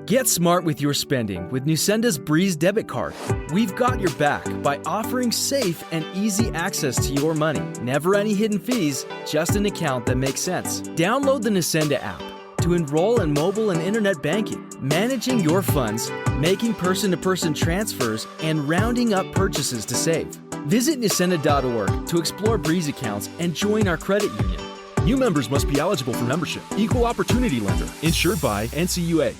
Get smart with your spending with Nucenda's Breeze debit card. We've got your back by offering safe and easy access to your money. Never any hidden fees, just an account that makes sense. Download the Nucenda app to enroll in mobile and internet banking, managing your funds, making person-to-person transfers, and rounding up purchases to save. Visit Nucenda.org to explore Breeze accounts and join our credit union. New members must be eligible for membership. Equal opportunity lender. Insured by NCUA.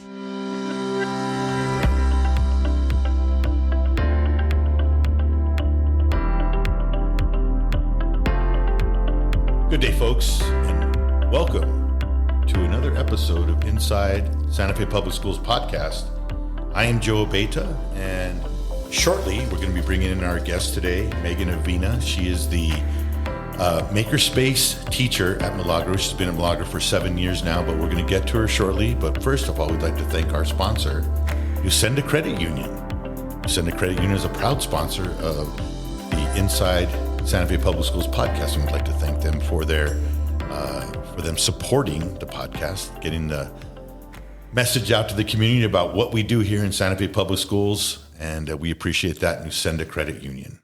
Good day, folks, and welcome to another episode of Inside Santa Fe Public Schools podcast. I am Joe Abeta, and shortly we're going to be bringing in our guest today, Megan Avina. She is the makerspace teacher at Milagro. She's been at Milagro for 7 years now, but we're going to get to her shortly. But first of all, we'd like to thank our sponsor, Nucenda Credit Union. Nucenda Credit Union is a proud sponsor of the Inside Santa Fe Public Schools podcast, and we'd like to thank them for their for them supporting the podcast, getting the message out to the community about what we do here in Santa Fe Public Schools, and we appreciate that, Nucenda Credit Union.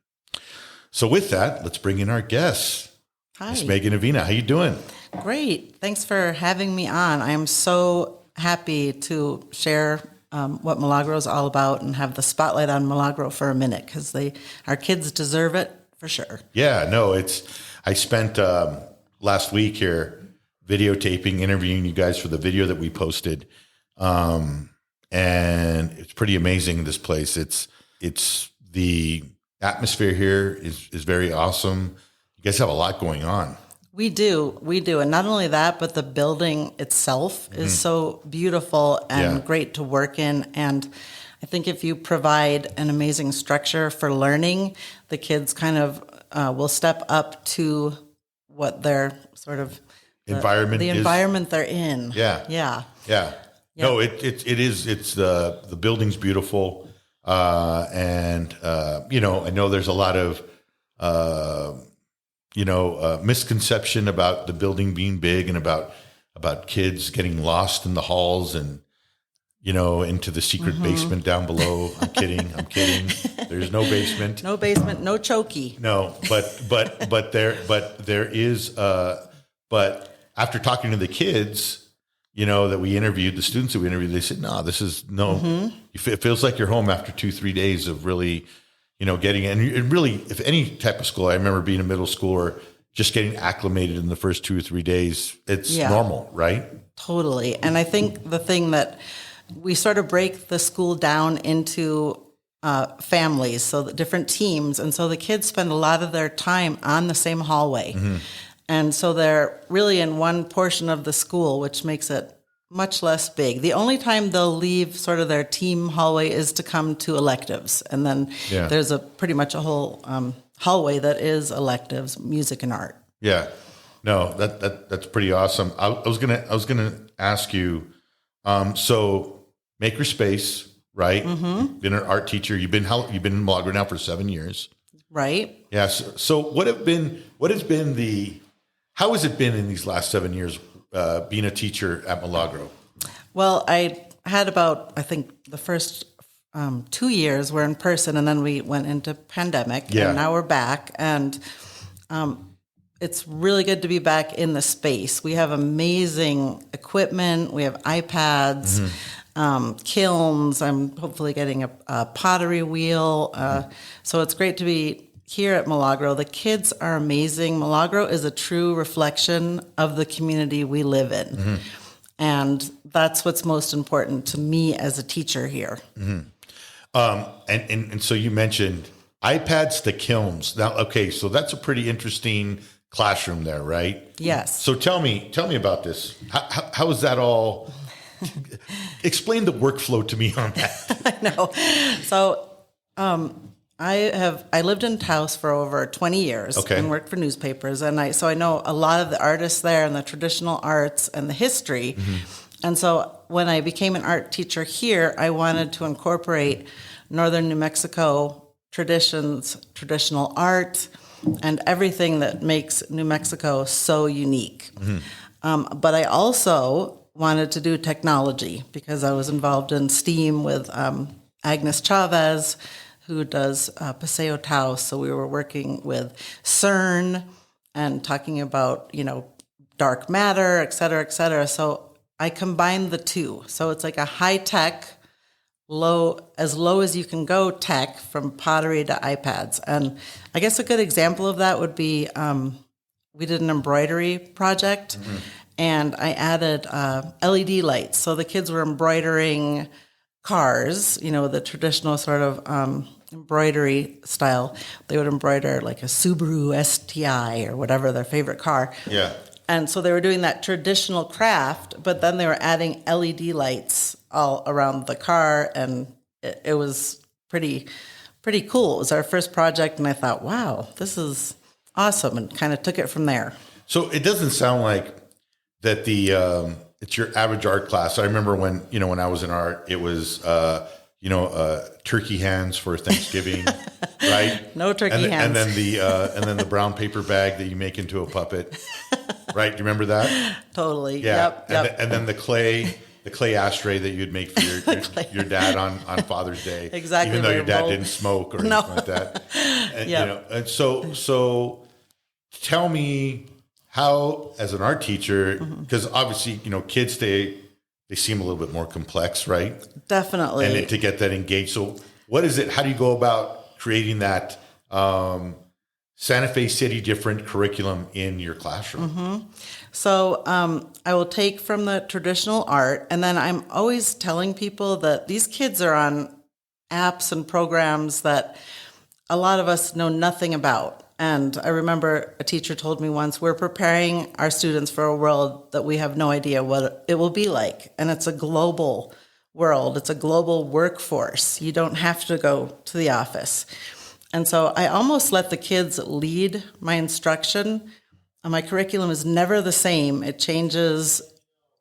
So with that, let's bring in our guest. Hi. Ms. Megan Avina. How you doing? Great. Thanks for having me on. I am so happy to share what Milagro is all about and have the spotlight on Milagro for a minute, because our kids deserve it for sure. Yeah, no, I spent last week here videotaping, interviewing you guys for the video that we posted. And it's pretty amazing, this place. It's the atmosphere here is very awesome. You guys have a lot going on. We do. And not only that, but the building itself is so beautiful and great to work in. And I think if you provide an amazing structure for learning, the kids kind of will step up to what their sort of environment they're in. Yeah. No, it is. It's the building's beautiful. And I know there's a lot of, misconception about the building being big and about kids getting lost in the halls and, into the secret basement down below. I'm kidding. There's no basement. No basement, no chokey. No, but there is, but after talking to the kids, that we interviewed, the students that we interviewed, they said, no, this is it feels like you're home after 2-3 days of really, getting, and it really, if any type of school, I remember being a middle schooler, just getting acclimated in the first 2 or 3 days, it's normal, right? Totally. And I think the thing that we sort of break the school down into families, so the different teams. And so the kids spend a lot of their time on the same hallway. And so they're really in one portion of the school, which makes it much less big. The only time they'll leave sort of their team hallway is to come to electives. And then there's pretty much a whole hallway that is electives, music and art. Yeah. No, that's pretty awesome. I was gonna ask you, so makerspace, right? Been an art teacher. You've been in Milagro now for 7 years. Right. Yeah. So how has it been in these last 7 years being a teacher at Milagro? Well, I had I think the first 2 years were in person, and then we went into pandemic, and now we're back. And it's really good to be back in the space. We have amazing equipment. We have iPads, kilns. I'm hopefully getting a pottery wheel. So it's great to be here at Milagro. The kids are amazing. Milagro is a true reflection of the community we live in. And that's what's most important to me as a teacher here. And so you mentioned iPads to kilns. Now, okay, so that's a pretty interesting classroom there, right? Yes. So tell me about this. How is that all? Explain the workflow to me on that. I know. So, I lived in Taos for over 20 years and worked for newspapers. And so I know a lot of the artists there and the traditional arts and the history. And so when I became an art teacher here, I wanted to incorporate Northern New Mexico traditions, traditional art, and everything that makes New Mexico so unique. But I also wanted to do technology because I was involved in STEAM with Agnes Chavez, who does Paseo Tau. So we were working with CERN and talking about, dark matter, et cetera, et cetera. So I combined the two. So it's like a high-tech, low as you can go tech from pottery to iPads. And I guess a good example of that would be we did an embroidery project, and I added LED lights. So the kids were embroidering cars, the traditional sort of embroidery style. They would embroider like a Subaru STI or whatever their favorite car. Yeah. And so they were doing that traditional craft, but then they were adding LED lights all around the car, and it was pretty cool. It was our first project, and I thought, wow, this is awesome, and kind of took it from there. So it doesn't sound like that it's your average art class. I remember when I was in art, it was turkey hands for Thanksgiving, right? No turkey hands. And then the brown paper bag that you make into a puppet, right? Do you remember that? Totally. Yeah. Yep. And then the clay ashtray that you'd make for your dad on Father's Day. Exactly. Even though your dad didn't smoke or anything like that. And, and so tell me how, as an art teacher, because obviously, kids, they seem a little bit more complex, right? Definitely. And to get that engaged. So what is it? How do you go about creating that Santa Fe City different curriculum in your classroom? So I will take from the traditional art, and then I'm always telling people that these kids are on apps and programs that a lot of us know nothing about. And I remember a teacher told me once, we're preparing our students for a world that we have no idea what it will be like. And it's a global world. It's a global workforce. You don't have to go to the office. And so I almost let the kids lead my instruction. My curriculum is never the same. It changes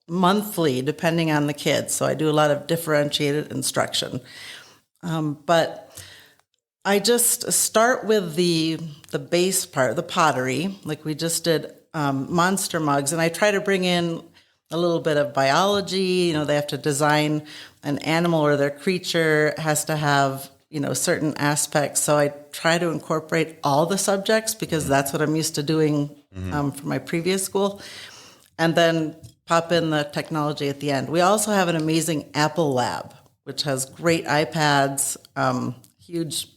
monthly depending on the kids. So I do a lot of differentiated instruction. But I just start with the base part, the pottery, like we just did monster mugs, and I try to bring in a little bit of biology. They have to design an animal, or their creature has to have, certain aspects. So I try to incorporate all the subjects because that's what I'm used to doing for my previous school, and then pop in the technology at the end. We also have an amazing Apple lab, which has great iPads, huge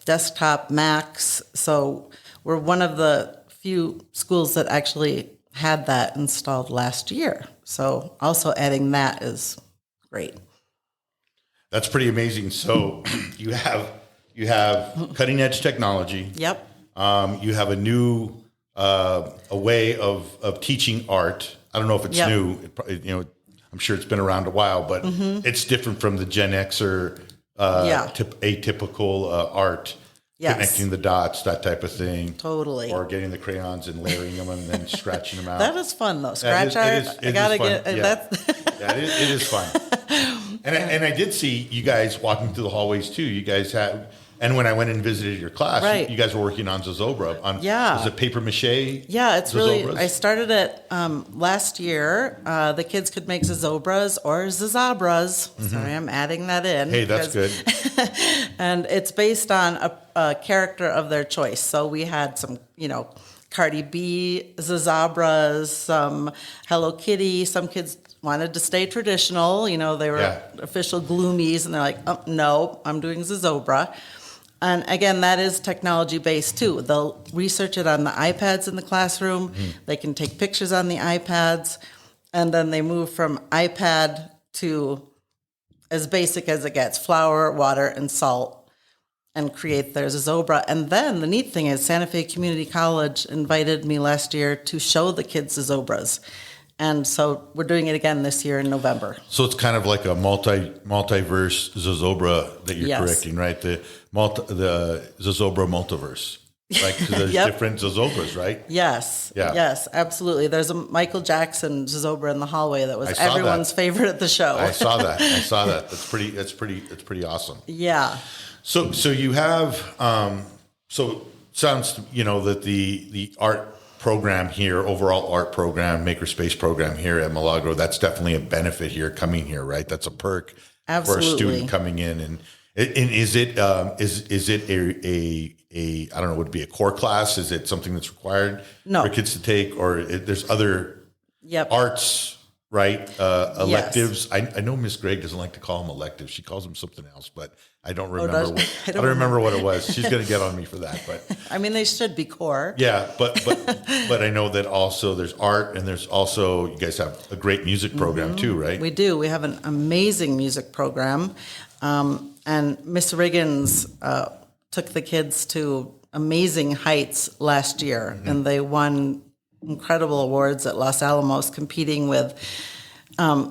desktop Macs. So we're one of the few schools that actually had that installed last year. So also adding that is great. That's pretty amazing. So you have cutting edge technology. Yep. You have a new a way of teaching art. I don't know if it's new. I'm sure it's been around a while, but it's different from the Gen Xer atypical art, connecting the dots, that type of thing. Totally. Or getting the crayons and layering them and then scratching them out. That is fun, though. Scratch art. I gotta get that. It is fun. And I did see you guys walking through the hallways too. You guys have. And when I went and visited your class, you guys were working on zozobra. Is it paper mache? Yeah, it's really, I started it last year. The kids could make zozobras or zazabras. Sorry, I'm adding that in. Hey, that's good. And it's based on a character of their choice. So we had some, Cardi B zazabras, some Hello Kitty. Some kids wanted to stay traditional. They were official gloomies, and they're like, oh, no, I'm doing zozobra. And again, that is technology-based too. They'll research it on the iPads in the classroom. They can take pictures on the iPads, and then they move from iPad to as basic as it gets, flour, water, and salt, and create their zozobra. And then the neat thing is Santa Fe Community College invited me last year to show the kids zozobras. And so we're doing it again this year in November. So it's kind of like a multiverse zozobra that you're correcting, right? The zozobra multiverse, right? Because there's different zozobras, right? Yes. Yeah. Yes, absolutely. There's a Michael Jackson zozobra in the hallway that was everyone's favorite at the show. I saw that. That's pretty awesome. Yeah. So you have so sounds that the art program here, overall art program, makerspace program here at Milagro, that's definitely a benefit here coming here, right? That's a perk for a student coming in. And is it a I don't know, would it be a core class? Is it something that's required for kids to take, or there's other arts, right? Electives. Yes. I know Miss Gregg doesn't like to call them electives. She calls them something else, but I don't remember. I don't remember what it was. She's going to get on me for that. But I mean, they should be core. Yeah, but I know that also there's art, and there's also, you guys have a great music program too, right? We do. We have an amazing music program, and Miss Riggins took the kids to amazing heights last year, and they won incredible awards at Los Alamos, competing with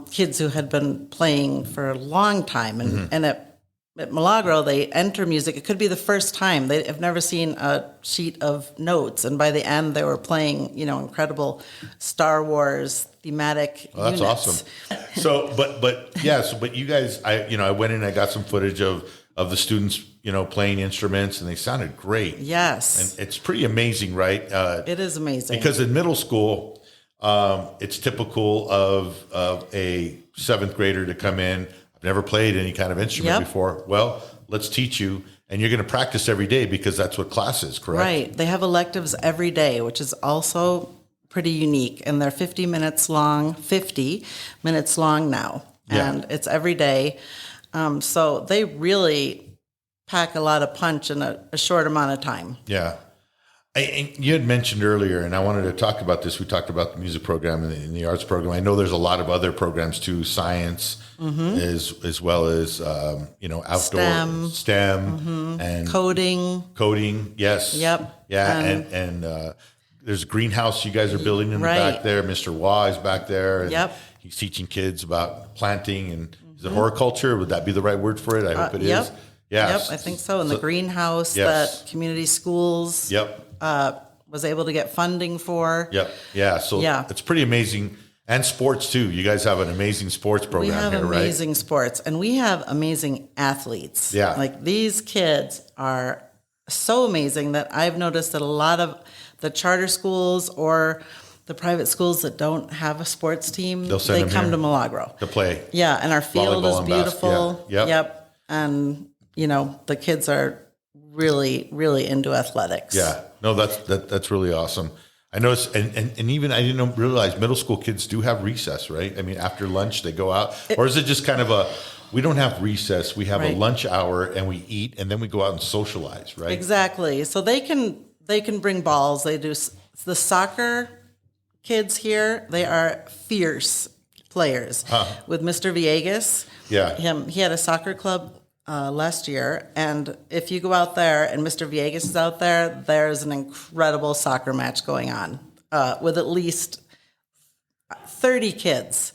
kids who had been playing for a long time. And at Milagro, they enter music. It could be the first time. They have never seen a sheet of notes, and by the end, they were playing, incredible Star Wars thematic units. That's awesome. So, but you guys, I went in, I got some footage of the students, playing instruments, and they sounded great. Yes. And it's pretty amazing, right? It is amazing. Because in middle school, it's typical of a seventh grader to come in. I've never played any kind of instrument before. Well, let's teach you. And you're going to practice every day because that's what class is, correct? Right. They have electives every day, which is also pretty unique. And they're 50 minutes long now. And it's every day. So they really pack a lot of punch in a short amount of time. Yeah. And you had mentioned earlier, and I wanted to talk about this. We talked about the music program and the arts program. I know there's a lot of other programs too, science as well as, outdoor STEM and coding. Yes. Yep. Yeah. And there's a greenhouse you guys are building in the back there. Mr. Wah is back there. And he's teaching kids about planting and is it horticulture? Would that be the right word for it? I hope it is. Yes. Yep, I think so. In the greenhouse that community schools was able to get funding for. Yep. Yeah. So it's pretty amazing. And sports too. You guys have an amazing sports program here, right? We have amazing sports, and we have amazing athletes. Yeah. Like, these kids are so amazing that I've noticed that a lot of the charter schools or the private schools that don't have a sports team, they come to Milagro to play. Yeah, and our field is beautiful. Yep. And the kids are really, really into athletics. Yeah. No, that's really awesome. I noticed, and even I didn't realize middle school kids do have recess, right? I mean, after lunch they go out, or is it just kind of we don't have recess, we have a lunch hour and we eat and then we go out and socialize, right? Exactly. So they can bring balls. They do the soccer kids here. They are fierce players. With Mr. Villegas. Yeah. He had a soccer club last year, and if you go out there and Mr. Villegas is out there, there's an incredible soccer match going on with at least 30 kids,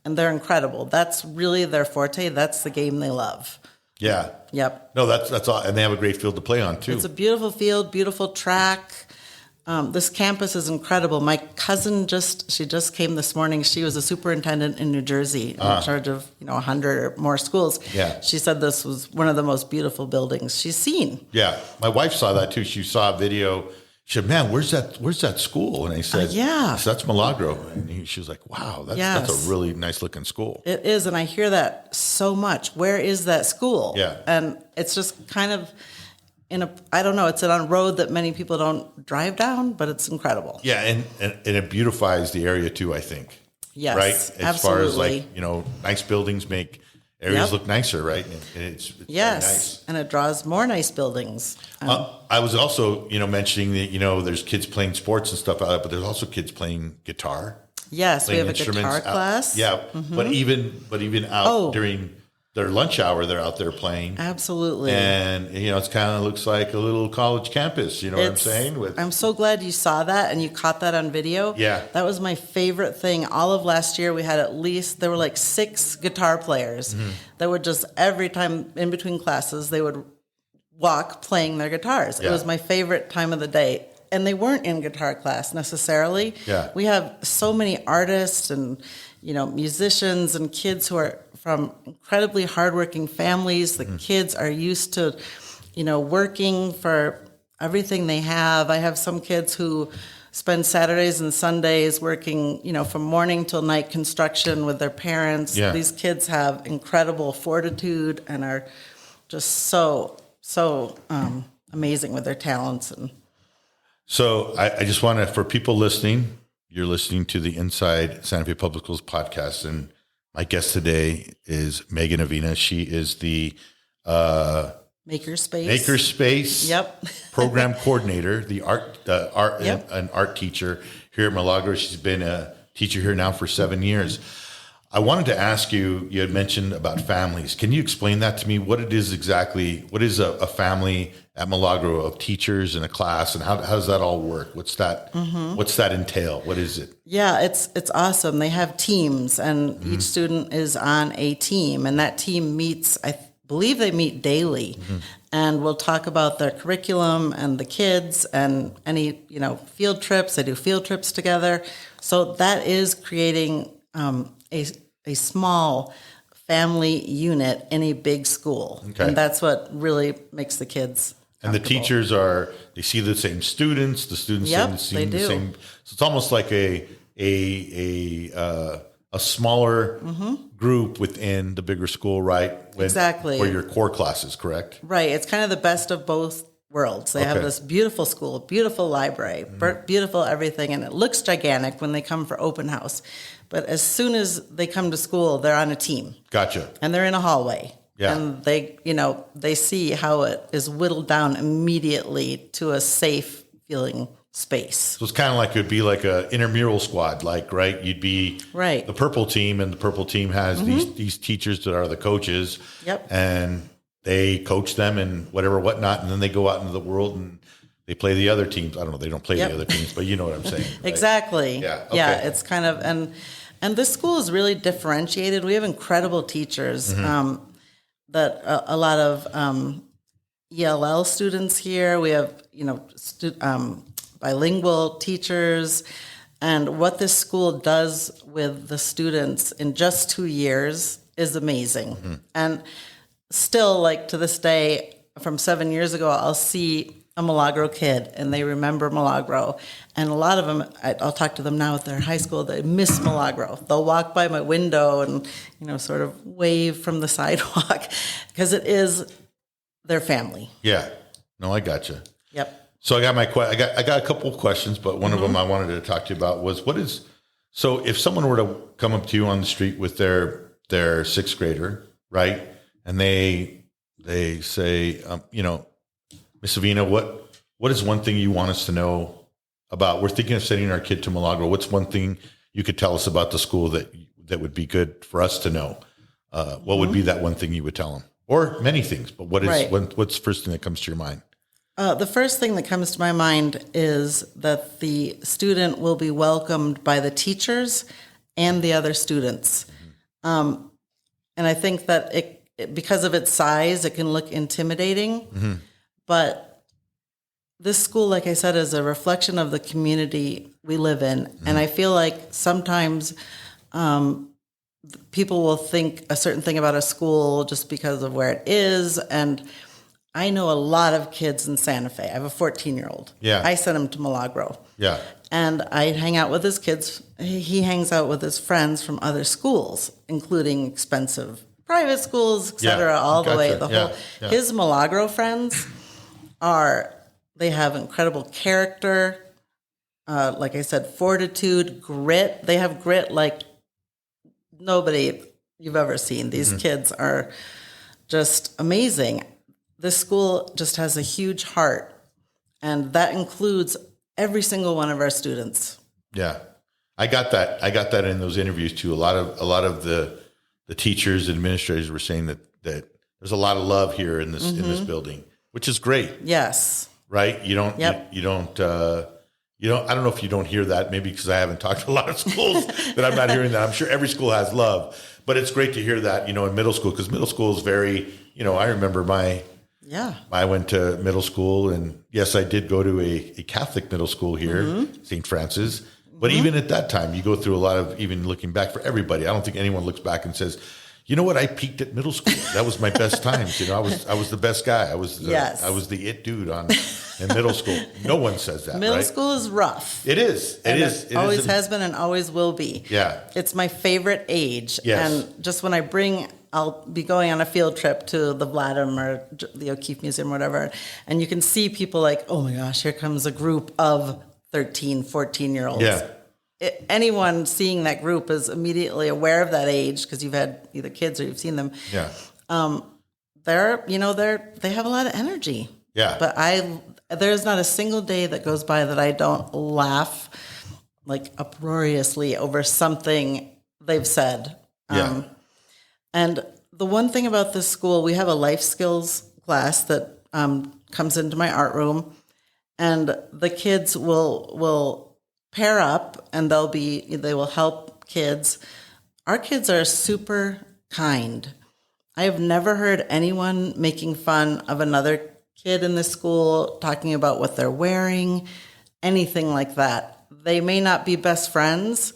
and they're incredible. That's really their forte. That's the game they love. Yeah. Yep. No, that's all, and they have a great field to play on too. It's a beautiful field, beautiful track. This campus is incredible. My cousin she just came this morning. She was a superintendent in New Jersey in charge of 100 or more schools. Yeah. She said this was one of the most beautiful buildings she's seen. Yeah, my wife saw that too. She saw a video. She said, "Man, where's that school?" And I said, so that's Milagro." And she was like, "Wow, that's a really nice looking school." It is, and I hear that so much. Where is that school? Yeah, and it's just kind of. I don't know, it's on a road that many people don't drive down, but it's incredible. Yeah, and it beautifies the area too, I think. Yes, right? As absolutely. far as nice buildings make areas look nicer, right? And it's very nice. And it draws more nice buildings. I was also, mentioning that, there's kids playing sports and stuff out there, but there's also kids playing guitar. Yes, we have a guitar class. Yeah, but even out during their lunch hour, they're out there playing. Absolutely. And, it's kind of looks like a little college campus, what I'm saying? I'm so glad you saw that and you caught that on video. Yeah. That was my favorite thing. All of last year, we had there were like 6 guitar players that would just, every time in between classes, they would walk playing their guitars. Yeah. It was my favorite time of the day. And they weren't in guitar class necessarily. Yeah. We have so many artists and, musicians and kids who are from incredibly hardworking families. The kids are used to, working for everything they have. I have some kids who spend Saturdays and Sundays working, from morning till night construction with their parents. Yeah. These kids have incredible fortitude and are just so amazing with their talents. And So I just want to, for people listening, you're listening to the Inside Santa Fe Public Schools podcast, and my guest today is Megan Avina. She is the Makerspace Yep. program coordinator, the art Yep. an art teacher here at Milagro. She's been a teacher here now for 7 years. I wanted to ask you, you had mentioned about families. Can you explain that to me? What it is exactly? What is a family at Milagro of teachers in a class, and how does that all work? What's that? What's that entail? What is it? Yeah, it's awesome. They have teams, and each student is on a team, and that team meets, I believe they meet daily, and we'll talk about their curriculum and the kids and any, field trips. They do field trips together. So that is creating a small family unit in a big school. Okay. And that's what really makes the kids And the teachers they see the same students. The students Yep, see they the do. same. So it's almost like a smaller group within the bigger school, right? Exactly. For your core classes, correct? Right. It's kind of the best of both worlds. They have Okay. this beautiful school, beautiful library, beautiful everything, and it looks gigantic when they come for open house. But as soon as they come to school, they're on a team Gotcha. and they're in a hallway. Yeah. And they see how it is whittled down immediately to a safe feeling space. So it's kind of like it would be like a intramural squad, right? You'd be Right. the purple team, and the purple team has these teachers that are the coaches. Yep. And they coach them and whatnot, and then they go out into the world and they play the other teams. I don't know, they don't play Yep. the other teams, but you know what I'm saying. Right? Exactly. Yeah, Yeah. okay. It's kind of and this school is really differentiated. We have incredible teachers. That a lot of ELL students here. We have bilingual teachers, and what this school does with the students in just 2 years is amazing. And still, like to this day, from 7 years ago, I'll see a Milagro kid and they remember Milagro. And a lot of them, I'll talk to them now at their high school, they miss Milagro. They'll walk by my window and, sort of wave from the sidewalk because it is their family. Yeah. No, I gotcha. Yep. So I got I got a couple of questions, but one of them I wanted to talk to you about was so if someone were to come up to you on the street with their sixth grader, right? And they say, Miss Avina, what is one thing you want us to know about? We're thinking of sending our kid to Milagro. What's one thing you could tell us about the school that would be good for us to know? What would be that one thing you would tell them? Or many things, but what's the first thing that comes to your mind? The first thing that comes to my mind is that the student will be welcomed by the teachers and the other students. And I think that it because of its size, it can look intimidating. But this school, like I said, is a reflection of the community we live in. And I feel like sometimes people will think a certain thing about a school just because of where it is. And I know a lot of kids in Santa Fe. I have a 14-year-old. Yeah. I sent him to Milagro. Yeah. And I hang out with his kids. He hangs out with his friends from other schools, including expensive private schools, et cetera, all the way. His Milagro friends they have incredible character. Like I said, fortitude, grit. They have grit like nobody you've ever seen. These kids are just amazing. This school just has a huge heart, and that includes every single one of our students. Yeah, I got that. I got that in those interviews too. A lot of the teachers and administrators were saying that there's a lot of love here in this building, which is great. Yes. Right. You don't. Yep. You don't. I don't know if you don't hear that. Maybe because I haven't talked to a lot of schools that I'm not hearing that. I'm sure every school has love, but it's great to hear that. In middle school, because middle school is very. I remember I went to middle school, and yes, I did go to a Catholic middle school here, St. Francis. But even at that time, you go through a lot of, even looking back for everybody, I don't think anyone looks back and says, You know what? I peaked at middle school. That was my best times. You know, I was the best guy. I was the it dude in middle school. No one says that. Middle right? school is rough. It is. It always has been and always will be. Yeah. It's my favorite age. Yes. And just when I'll be going on a field trip to the Vladimir or the O'Keeffe Museum or whatever, and you can see people like, oh my gosh, here comes a group of 13, 14-year-olds. Yeah. Anyone seeing that group is immediately aware of that age because you've had either kids or you've seen them. Yeah. They have a lot of energy. Yeah. But there's not a single day that goes by that I don't laugh like uproariously over something they've said. Yeah. And the one thing about this school, we have a life skills class that comes into my art room, and the kids will pair up and they will help kids. Our kids are super kind. I have never heard anyone making fun of another kid in the school, talking about what they're wearing, anything like that. They may not be best friends,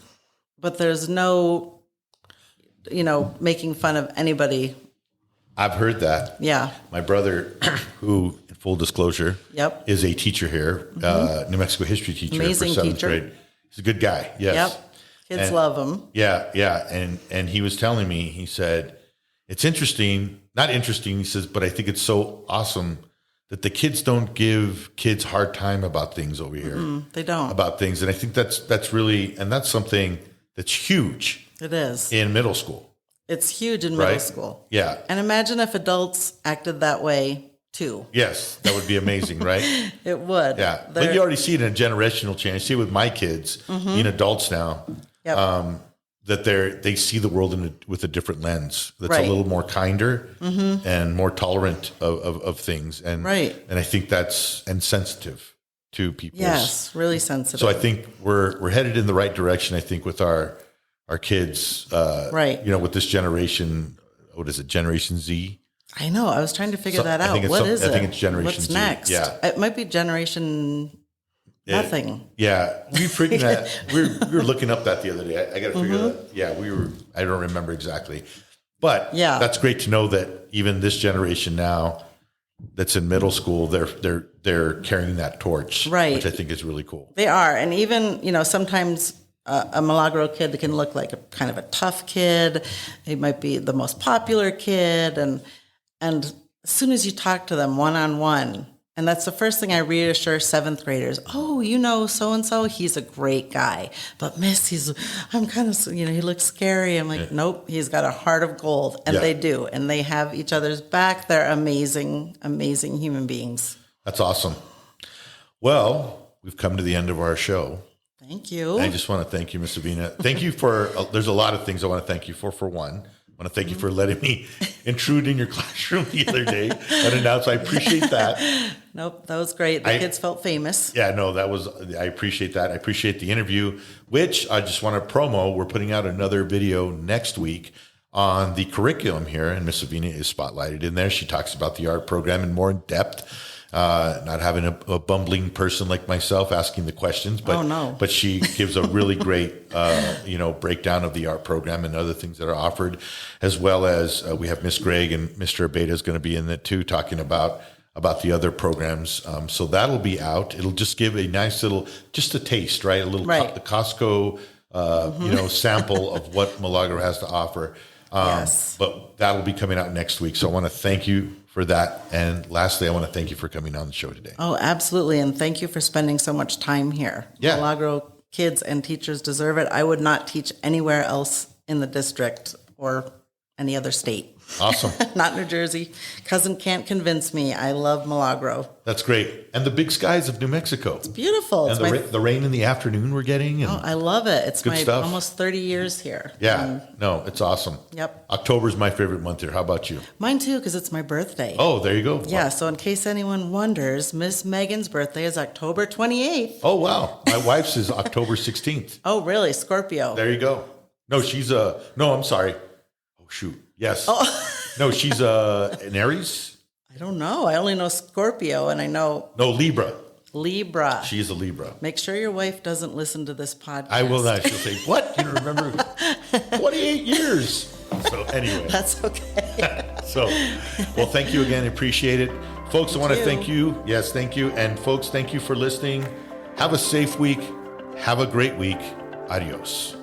but there's no, making fun of anybody. I've heard that. Yeah. My brother, who, in full disclosure, is a teacher here, New Mexico history teacher Amazing for 7th teacher. grade. He's a good guy. Yes. Yep. Kids love him. Yeah. And he was telling me, he said, it's interesting, not interesting, he says, but I think it's so awesome that the kids don't give kids hard time about things over here. They don't. About things. And I think that's really, and that's something that's huge. It is. In middle school. It's huge in middle school. Yeah. And imagine if adults acted that way too. Yes, that would be amazing, right? It would. Yeah. But you already see it in a generational change. I see it with my kids, being adults now, that they see the world with a different lens. That's a little more kinder and more tolerant of things. And and I think that's sensitive to people. Yes, really sensitive. So I think we're headed in the right direction. I think with our kids, with this generation. What is it? Generation Z. I know. I was trying to figure that out. I think it's Generation What's Z. next? Yeah. It might be Generation nothing. Yeah. We figured that. We were looking up that the other day. I got to figure that. Yeah. I don't remember exactly. But that's great to know that even this generation now that's in middle school, they're carrying that torch. Right. Which I think is really cool. They are. And even, sometimes a Milagro kid can look like a kind of a tough kid. He might be the most popular kid. And as soon as you talk to them one-on-one, and that's the first thing I reassure 7th graders. Oh, so-and-so, he's a great guy. But miss, I'm kind of, he looks scary. I'm like, nope, he's got a heart of gold. And they do. And they have each other's back. They're amazing, amazing human beings. That's awesome. Well, we've come to the end of our show. Thank you. I just want to thank you, Ms. Avina. Thank you there's a lot of things I want to thank you for. For one, I want to thank you for letting me intrude in your classroom the other day unannounced. I appreciate that. Nope, that was great. The kids felt famous. Yeah, no, I appreciate that. I appreciate the interview, which I just want to promo. We're putting out another video next week on the curriculum here, and Ms. Avina is spotlighted in there. She talks about the art program in more in depth. Not having a bumbling person like myself asking the questions, but she gives a really great, breakdown of the art program and other things that are offered, as well as we have Miss Gregg and Mr. Abeda is going to be in it too, talking about the other programs. So that'll be out. It'll just give a nice little, just a taste, right? A little the Costco, sample of what Milagro has to offer. Yes. But that'll be coming out next week. So I want to thank you for that. And lastly, I want to thank you for coming on the show today. Oh, absolutely. And thank you for spending so much time here. Yeah. Milagro kids and teachers deserve it. I would not teach anywhere else in the district or any other state. Awesome. Not New Jersey. Cousin can't convince me. I love Milagro. That's great. And the big skies of New Mexico. It's beautiful. And the rain in the afternoon we're getting. And I love it. It's my stuff. Almost 30 years here. Yeah. It's awesome. Yep. October's my favorite month here. How about you? Mine too, because it's my birthday. Oh, there you go. Yeah, so in case anyone wonders, Miss Megan's birthday is October 28th. Oh, wow. My wife's is October 16th. Oh, really? Scorpio. There you go. No, I'm sorry. Oh, shoot. Yes. Oh. No, she's an Aries? I don't know. I only know Scorpio, and I know... No, Libra. Libra. She's a Libra. Make sure your wife doesn't listen to this podcast. I will not. She'll say, what? You remember 28 years. So anyway. That's okay. So, well, thank you again. Appreciate it. Folks, I want to thank you. Yes, thank you. And folks, thank you for listening. Have a safe week. Have a great week. Adios.